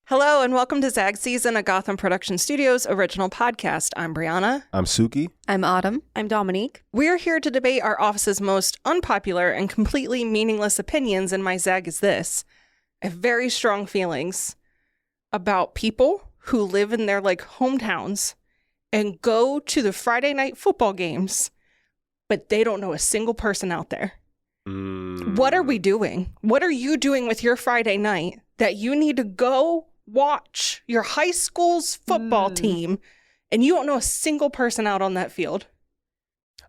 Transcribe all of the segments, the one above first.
Hello and welcome to ZAG SZN, a Gotham Production Studios original podcast. I'm Brianna. I'm Suki. I'm Autumn. I'm Dominique. We're here to debate our office's most unpopular and completely meaningless opinions, and my ZAG is this. I have very strong feelings about people who live in their hometowns and go to the Friday night football games, but they don't know a single person out there. What are we doing? What are you doing with your Friday night that you need to go watch your high school's football team and you don't know a single person out on that field?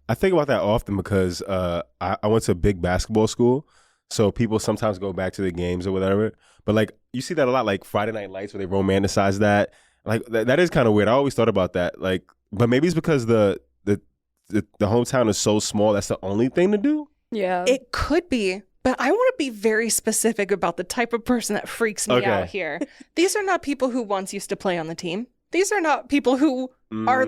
I think about that often because I went to a big basketball school, so people sometimes go back to the games or whatever. But you see that a lot, like Friday Night Lights, where they romanticize that. That is kind of weird. I always thought about that. But maybe it's because the hometown is so small. That's the only thing to do. Yeah. It could be. But I want to be very specific about the type of person that freaks me out here. These are not people who once used to play on the team. These are not people who are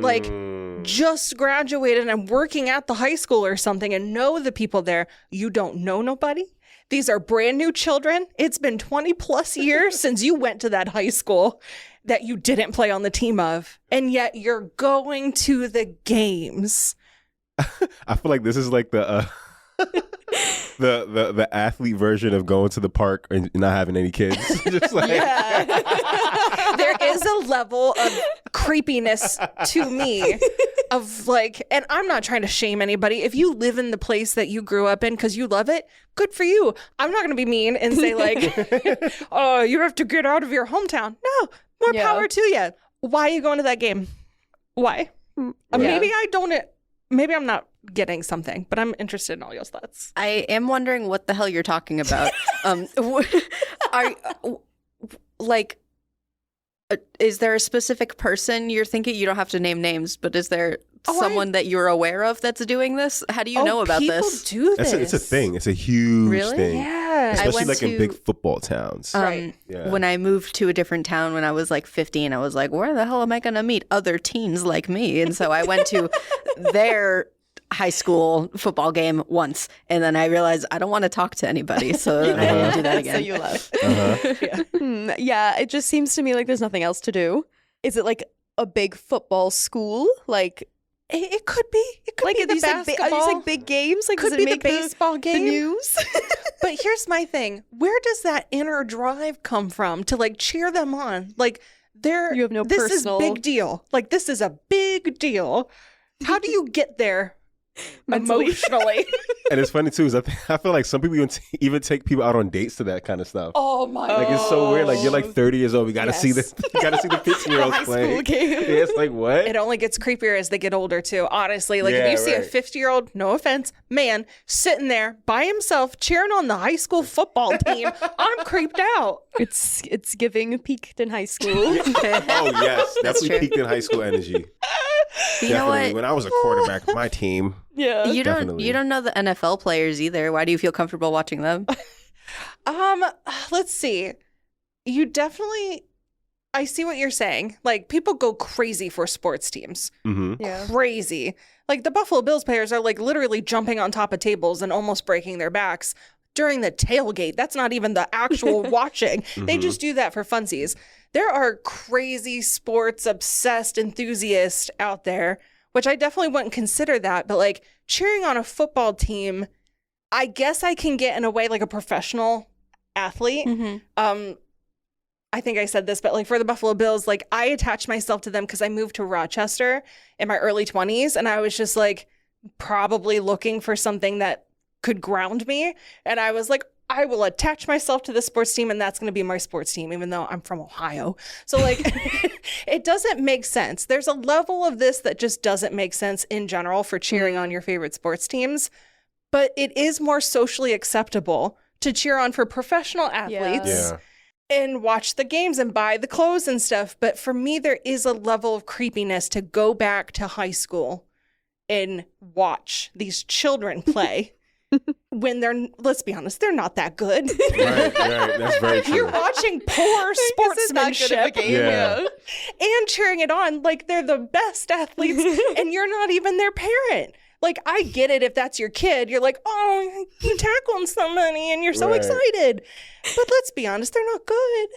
just graduated and working at the high school or something and know the people there. You don't know nobody. These are brand new children. It's been 20 plus years since you went to that high school that you didn't play on the team of. And yet you're going to the games. I feel like this is like the the athlete version of going to the park and not having any kids. Just Yeah. There is a level of creepiness to me of and I'm not trying to shame anybody. If you live in the place that you grew up in because you love it, good for you. I'm not going to be mean and say oh, you have to get out of your hometown. No, more power to you. Why are you going to that game? Why? Maybe I'm not getting something, but I'm interested in all your thoughts. I am wondering what the hell you're talking about. Is there a specific person you're thinking? You don't have to name names, but is there someone that you're aware of that's doing this? How do you know about this? People do this. It's a thing. It's a huge thing. Yeah. Especially in big football towns. Right. When I moved to a different town when I was 15, I was like, where the hell am I going to meet other teens like me? And so I wwent to their high school football game once, and then I realized I don't want to talk to anybody, so I didn't do that again. So you left. Yeah, it just seems to me like there's nothing else to do. Is it a big football school? It could be. It could be the basketball. Big games? Could be the baseball game. The news? But here's my thing. Where does that inner drive come from to cheer them on? You have no this personal... is big deal. This is a big deal. How do you get there? Emotionally. And it's funny too, is I feel like some people even take people out on dates to that kind of stuff. Oh my god. It's so weird. You're 30 years old. We gotta see this. You gotta see the 15-year-olds playing. School game. Yeah, it's what? It only gets creepier as they get older too. Honestly, if you see a 50-year-old, no offense, man sitting there by himself cheering on the high school football team, I'm creeped out. It's giving peaked in high school. Oh yes, definitely peaked in high school energy. You know what? When I was a quarterback of my team. Yeah. You don't know the NFL players either. Why do you feel comfortable watching them? Let's see. You definitely, I see what you're saying. People go crazy for sports teams. Mm-hmm. Yeah. Crazy. The Buffalo Bills players are literally jumping on top of tables and almost breaking their backs during the tailgate. That's not even the actual watching. They just do that for funsies. There are crazy sports obsessed enthusiasts out there, which I definitely wouldn't consider that. But cheering on a football team, I guess I can get in a way a professional athlete. Mm-hmm. I think I said this, but for the Buffalo Bills, I attached myself to them because I moved to Rochester in my early 20s. And I was just probably looking for something that could ground me. And I was I will attach myself to the sports team, and that's going to be my sports team, even though I'm from Ohio. So it doesn't make sense. There's a level of this that just doesn't make sense in general for cheering on your favorite sports teams. But it is more socially acceptable to cheer on for professional athletes and watch the games and buy the clothes and stuff. But for me, there is a level of creepiness to go back to high school and watch these children play. When let's be honest, they're not that good. Right. That's very true. You're watching poor sportsmanship Yeah. and cheering it on they're the best athletes and you're not even their parent. I get it if that's your kid. You're oh, you tackling somebody and you're so excited. But let's be honest, they're not good.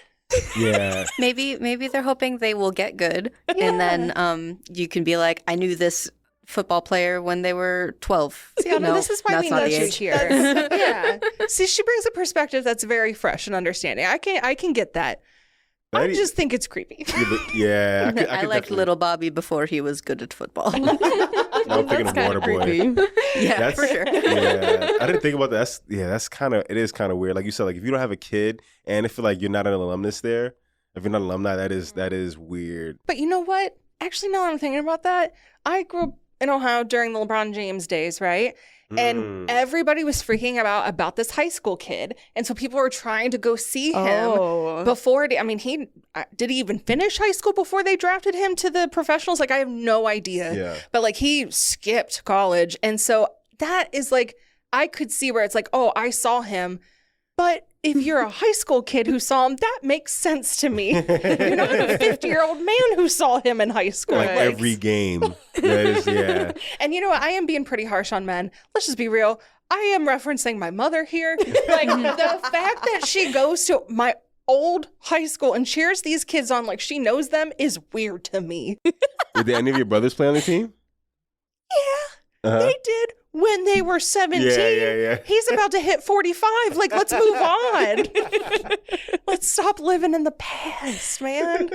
Yeah. Maybe they're hoping they will get good, and then you can be like, I knew this football player when they were 12. See, Anna, No, this is why that's we not need the you age. here. Yeah. See, she brings a perspective that's very fresh and understanding. I can get that. I just think it's creepy. Yeah. I I liked definitely- little Bobby before he was good at football. I'm thinking of Kinda Waterboy. creepy. Yeah, That's- for sure. Yeah, I didn't think about that. That's kind of, it is kind of weird. Like you said, like if you don't have a kid and if like you're not an alumnus there, if you're not an alumni, that is weird. But you know what? Actually, now I'm thinking about that. I grew up in Ohio during the LeBron James days, right? And everybody was freaking about this high school kid. And so people were trying to go see him before. I mean, did he even finish high school before they drafted him to the professionals? Like, I have no idea. Yeah. But like, he skipped college. And so that is like, I could see where it's like, oh, I saw him. But if you're a high school kid who saw him, that makes sense to me. You're not a 50-year-old man who saw him in high school. Like every game. That is, yeah. And you know what? I am being pretty harsh on men. Let's just be real. I am referencing my mother here. Like the fact that she goes to my old high school and cheers these kids on like she knows them is weird to me. Did any of your brothers play on the team? Yeah, they did when they were 17. Yeah. He's about to hit 45. Like, let's move on. Let's stop living in the past, man.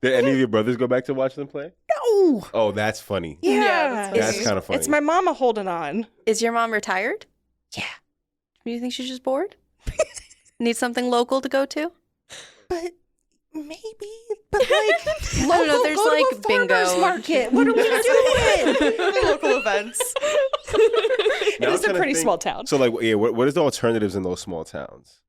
Did any of your brothers go back to watch them play? No. Oh, that's funny. Yeah. That's kind of funny. It's my mama holding on. Is your mom retired? Yeah. Do you think she's just bored? Need something local to go to? But maybe. But like, don't know, there's, go to like, a farmer's bingo. market. What are we doing? Local events. It Now I'm is a trying to pretty think- small town. So, like, yeah, what is the alternatives in those small towns?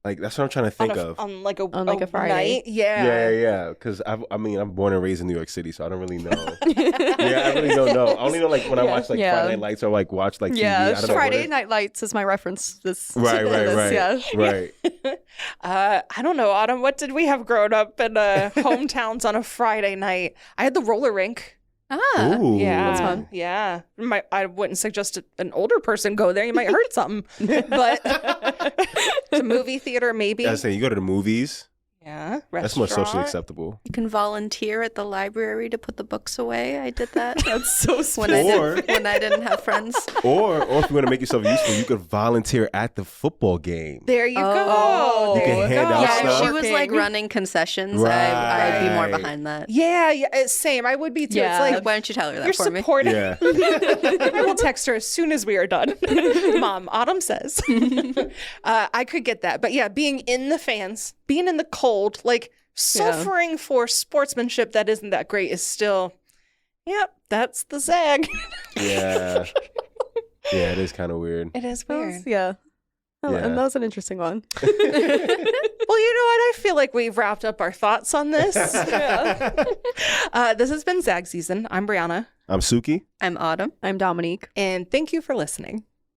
Like, that's what I'm trying to think of. On like a a Friday. night. Yeah. Yeah. Because I'm born and raised in New York City, so I don't really know. I really don't know. I only know like when I watch like Yeah. Friday Night Lights or like watch like TV. Yeah, I don't know what Friday it- Night Lights is my reference. Right. Yeah. Right. I don't know, Autumn. What did we have growing up in hometowns on a Friday night? I had the roller rink. Ah. Ooh. Yeah, That's fun. Yeah, I wouldn't suggest an older person go there. You might hurt something. But the movie theater, maybe. I was saying, you go to the movies. Yeah, That's more socially restaurant. acceptable. You can volunteer at the library to put the books away. I did that That's so when I, Or- when I didn't have friends. Or if you want to make yourself useful, you could volunteer at the football game. There you go. Oh. There You can hand go. out Yeah, stuff. if she was like Working. running concessions, I'd be more Right. behind that. Yeah, same. I would be too. Yeah. It's Like, like why don't you tell her that you're for me? supporting. Yeah. I will text her as soon as we are done. Mom, Autumn says. I could get that. But yeah, being in the fans, being in the cold, like suffering for sportsmanship that isn't that great is still, yep, that's the ZAG. Yeah. Yeah, it is kind of weird. It is weird. Yeah. Oh, Yeah. and that was an interesting one. Well, you know what? I feel like we've wrapped up our thoughts on this. This has been ZAG Season. I'm Brianna, I'm Suki. I'm Autumn. I'm Dominique. and thank you for listening.